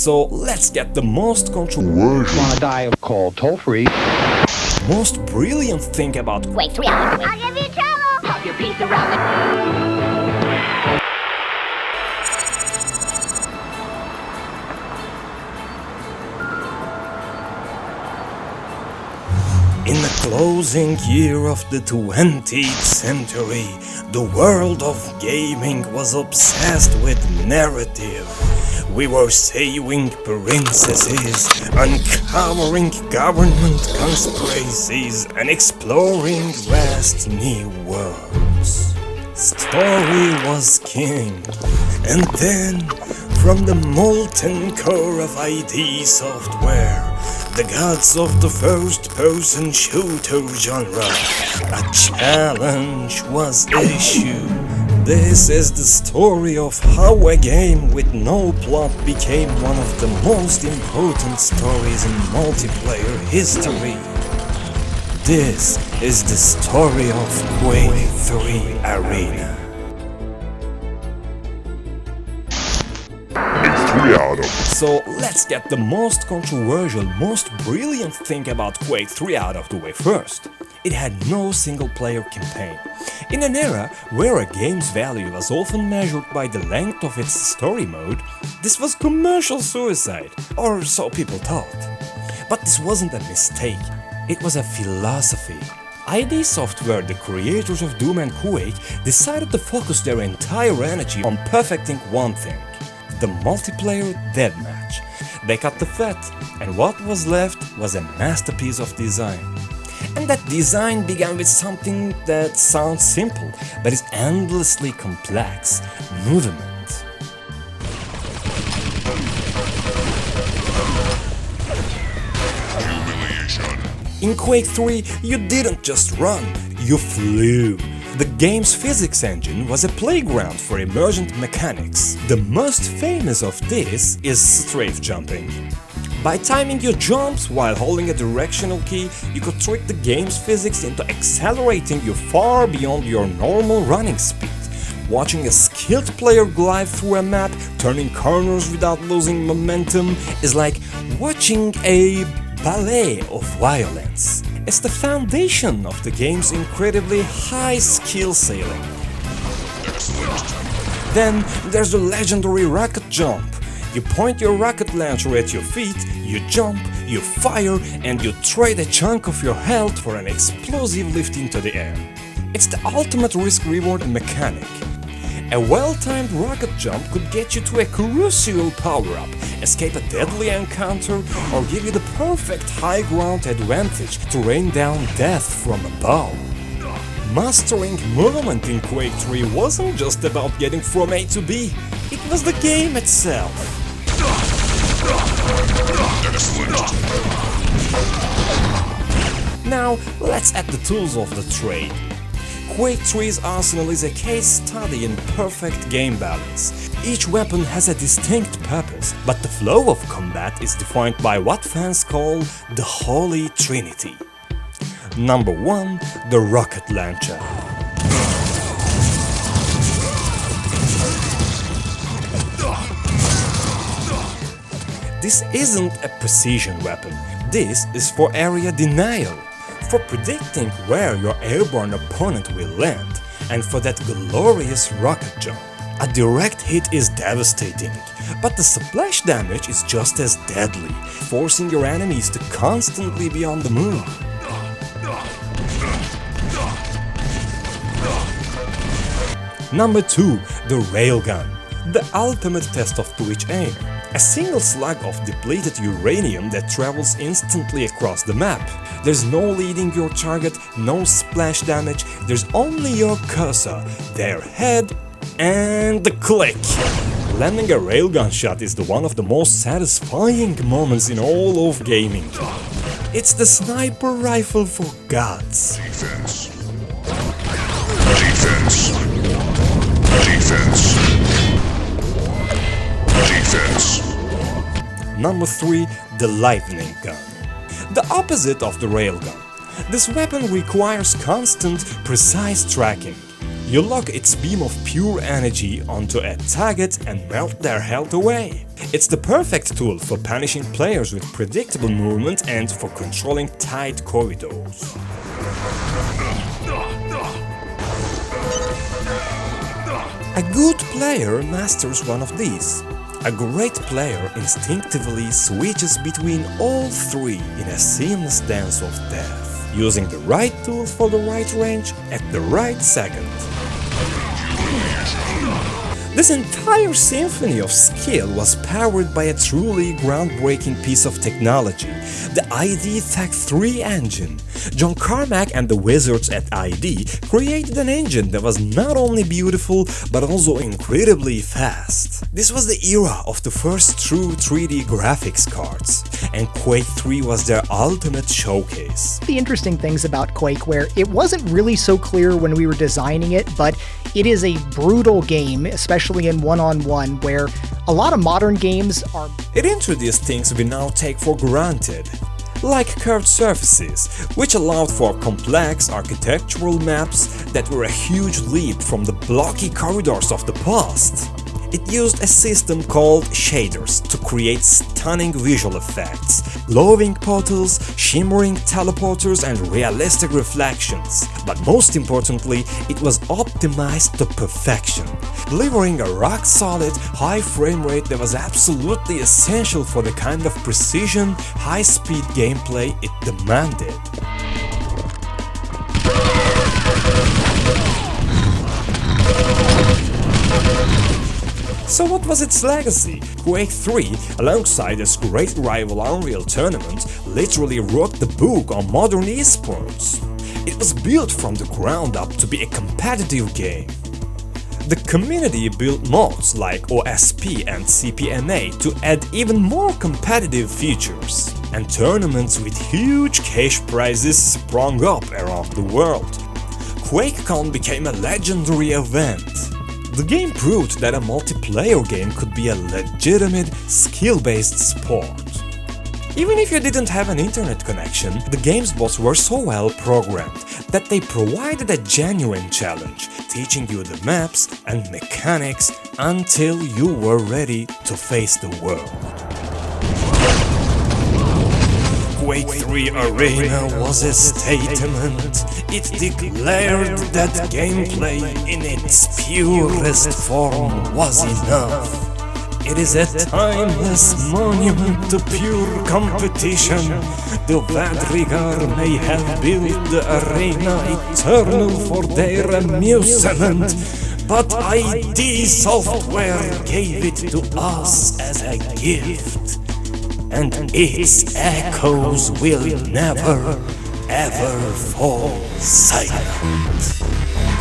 So let's get the most controversial, Wanna die, call toll free. most brilliant thing about Quake 3 out. I'll give you trouble. Pop your piece around the... In the closing year of the 20th century, the world of gaming was obsessed with narrative. We were saving princesses, uncovering government conspiracies, and exploring vast new worlds. Story was king, and then, from the molten core of ID software, the gods of the first-person shooter genre, a challenge was issued. This is the story of how a game with no plot became one of the most important stories in multiplayer history. This is the story of Quake 3 Arena. So let's get the most controversial, most brilliant thing about Quake 3 out of the way first. It had no single-player campaign. In an era where a game's value was often measured by the length of its story mode, this was commercial suicide, or so people thought. But this wasn't a mistake, it was a philosophy. ID Software, the creators of Doom and Quake, decided to focus their entire energy on perfecting one thing: the multiplayer deathmatch. They cut the fat, and what was left was a masterpiece of design. And that design began with something that sounds simple, but is endlessly complex: movement. In Quake 3, you didn't just run, you flew. The game's physics engine was a playground for emergent mechanics. The most famous of this is strafe jumping. By timing your jumps while holding a directional key, you could trick the game's physics into accelerating you far beyond your normal running speed. Watching a skilled player glide through a map, turning corners without losing momentum, is like watching a ballet of violence. It's the foundation of the game's incredibly high skill ceiling. Then there's the legendary rocket jump. You point your rocket launcher at your feet, you jump, you fire, and you trade a chunk of your health for an explosive lift into the air. It's the ultimate risk-reward mechanic. A well-timed rocket jump could get you to a crucial power-up, escape a deadly encounter, or give you the perfect high ground advantage to rain down death from above. Mastering movement in Quake 3 wasn't just about getting from A to B, it was the game itself. Now, let's add the tools of the trade. Quake 3's arsenal is a case study in perfect game balance. Each weapon has a distinct purpose, but the flow of combat is defined by what fans call the Holy Trinity. Number 1. The rocket launcher. This isn't a precision weapon, this is for area denial, for predicting where your airborne opponent will land, and for that glorious rocket jump. A direct hit is devastating, but the splash damage is just as deadly, forcing your enemies to constantly be on the move. Number 2. The railgun. The ultimate test of Twitch aim. A single slug of depleted uranium that travels instantly across the map. There's no leading your target, no splash damage, there's only your cursor, their head, and the click. Landing a railgun shot is one of the most satisfying moments in all of gaming. It's the sniper rifle for gods. Defense. Defense. Defense. Defense. Number 3. The lightning gun. The opposite of the railgun. This weapon requires constant, precise tracking. You lock its beam of pure energy onto a target and melt their health away. It's the perfect tool for punishing players with predictable movement and for controlling tight corridors. A good player masters one of these. A great player instinctively switches between all three in a seamless dance of death, using the right tool for the right range at the right second. This entire symphony of skill was powered by a truly groundbreaking piece of technology, the ID Tech 3 engine. John Carmack and the wizards at ID created an engine that was not only beautiful but also incredibly fast. This was the era of the first true 3D graphics cards, and Quake 3 was their ultimate showcase. The interesting things about Quake, where it wasn't really so clear when we were designing it, but it is a brutal game, especially in one-on-one, where a lot of modern games are... It introduced things we now take for granted, like curved surfaces, which allowed for complex architectural maps that were a huge leap from the blocky corridors of the past. It used a system called shaders to create stunning visual effects, glowing portals, shimmering teleporters, and realistic reflections. But most importantly, it was optimized to perfection, delivering a rock-solid, high frame rate that was absolutely essential for the kind of precision, high-speed gameplay it demanded. So what was its legacy? Quake 3, alongside its great rival Unreal Tournament, literally wrote the book on modern esports. It was built from the ground up to be a competitive game. The community built mods like OSP and CPMA to add even more competitive features, and tournaments with huge cash prizes sprung up around the world. QuakeCon became a legendary event. The game proved that a multiplayer game could be a legitimate, skill-based sport. Even if you didn't have an internet connection, the game's bots were so well programmed that they provided a genuine challenge, teaching you the maps and mechanics until you were ready to face the world. Quake 3 Arena was a statement. It declared that gameplay in its purest form was enough. It is a timeless monument to pure competition. The Vadrigar may have built the arena eternal for their amusement, but ID Software gave it to us as a gift. And its echoes will never, ever fall silent.